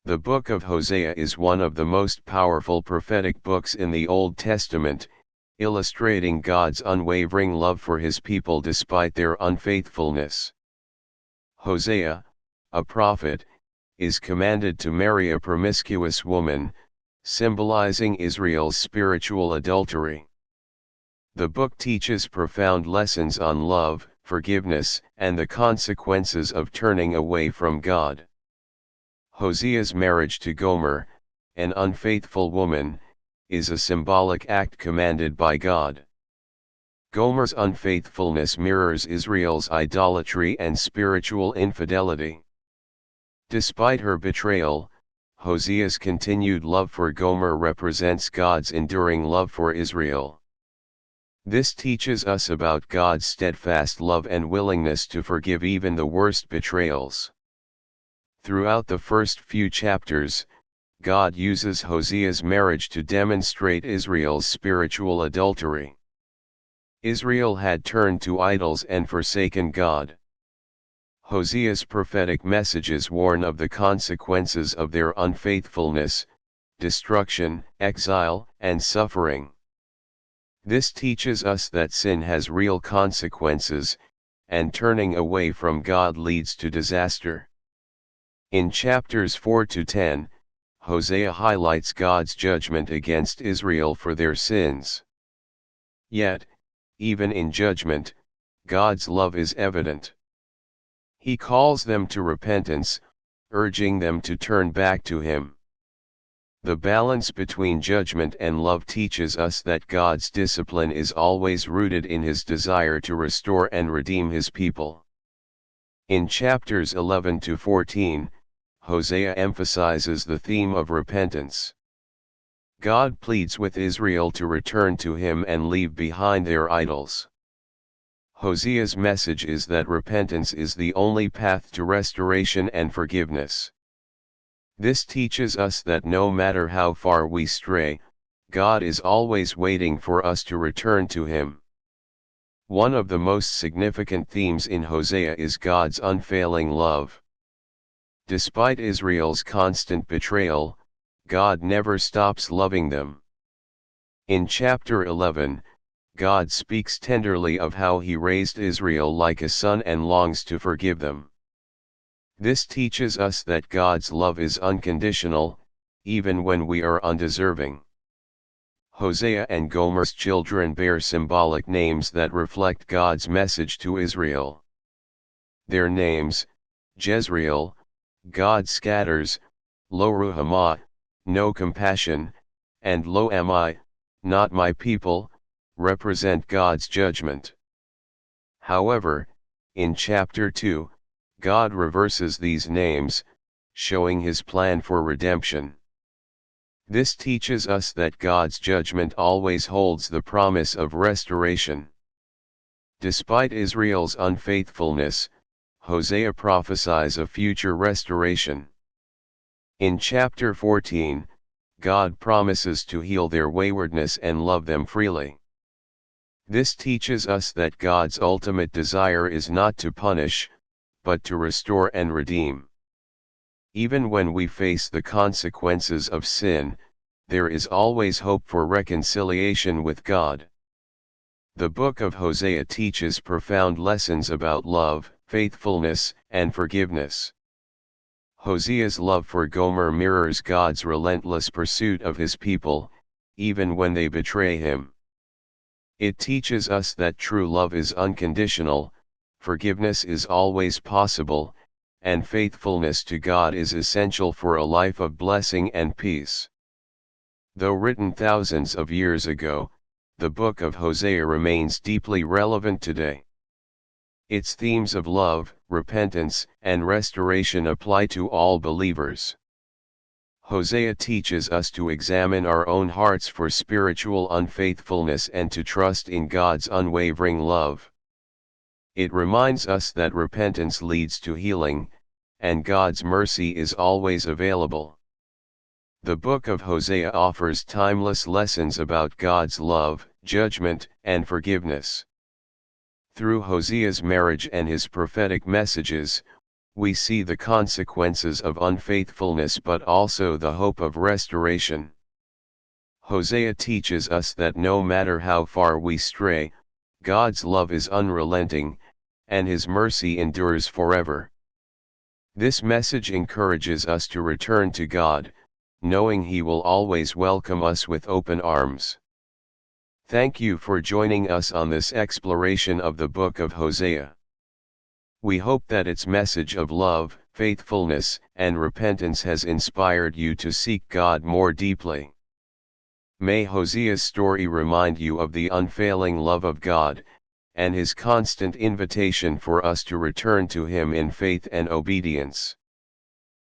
The book of Hosea is one of the most powerful prophetic books in the Old Testament, illustrating God's unwavering love for his people despite their unfaithfulness. Hosea, a prophet, is commanded to marry a promiscuous woman, symbolizing Israel's spiritual adultery. The book teaches profound lessons on love, forgiveness, and the consequences of turning away from God. Hosea's marriage to Gomer, an unfaithful woman, is a symbolic act commanded by God. Gomer's unfaithfulness mirrors Israel's idolatry and spiritual infidelity. Despite her betrayal, Hosea's continued love for Gomer represents God's enduring love for Israel. This teaches us about God's steadfast love and willingness to forgive even the worst betrayals. Throughout the first few chapters, God uses Hosea's marriage to demonstrate Israel's spiritual adultery. Israel had turned to idols and forsaken God. Hosea's prophetic messages warn of the consequences of their unfaithfulness, destruction, exile, and suffering. This teaches us that sin has real consequences, and turning away from God leads to disaster. In chapters 4 to 10, Hosea highlights God's judgment against Israel for their sins. Yet, even in judgment, God's love is evident. He calls them to repentance, urging them to turn back to Him. The balance between judgment and love teaches us that God's discipline is always rooted in His desire to restore and redeem His people. In chapters 11 to 14, Hosea emphasizes the theme of repentance. God pleads with Israel to return to Him and leave behind their idols. Hosea's message is that repentance is the only path to restoration and forgiveness. This teaches us that no matter how far we stray, God is always waiting for us to return to Him. One of the most significant themes in Hosea is God's unfailing love. Despite Israel's constant betrayal, God never stops loving them. In chapter 11, God speaks tenderly of how He raised Israel like a son and longs to forgive them. This teaches us that God's love is unconditional, even when we are undeserving. Hosea and Gomer's children bear symbolic names that reflect God's message to Israel. Their names, Jezreel, God scatters, Lo Ruhamah, no compassion, and Lo Ami, not my people, represent God's judgment. However, in chapter 2, God reverses these names, showing His plan for redemption. This teaches us that God's judgment always holds the promise of restoration. Despite Israel's unfaithfulness, Hosea prophesies a future restoration. In chapter 14, God promises to heal their waywardness and love them freely. This teaches us that God's ultimate desire is not to punish, but to restore and redeem. Even when we face the consequences of sin, there is always hope for reconciliation with God. The book of Hosea teaches profound lessons about love, faithfulness, and forgiveness. Hosea's love for Gomer mirrors God's relentless pursuit of His people, even when they betray Him. It teaches us that true love is unconditional, forgiveness is always possible, and faithfulness to God is essential for a life of blessing and peace. Though written thousands of years ago, the book of Hosea remains deeply relevant today. Its themes of love, repentance, and restoration apply to all believers. Hosea teaches us to examine our own hearts for spiritual unfaithfulness and to trust in God's unwavering love. It reminds us that repentance leads to healing, and God's mercy is always available. The book of Hosea offers timeless lessons about God's love, judgment, and forgiveness. Through Hosea's marriage and his prophetic messages, we see the consequences of unfaithfulness but also the hope of restoration. Hosea teaches us that no matter how far we stray, God's love is unrelenting, and His mercy endures forever. This message encourages us to return to God, knowing He will always welcome us with open arms. Thank you for joining us on this exploration of the book of Hosea. We hope that its message of love, faithfulness, and repentance has inspired you to seek God more deeply. May Hosea's story remind you of the unfailing love of God, and His constant invitation for us to return to Him in faith and obedience.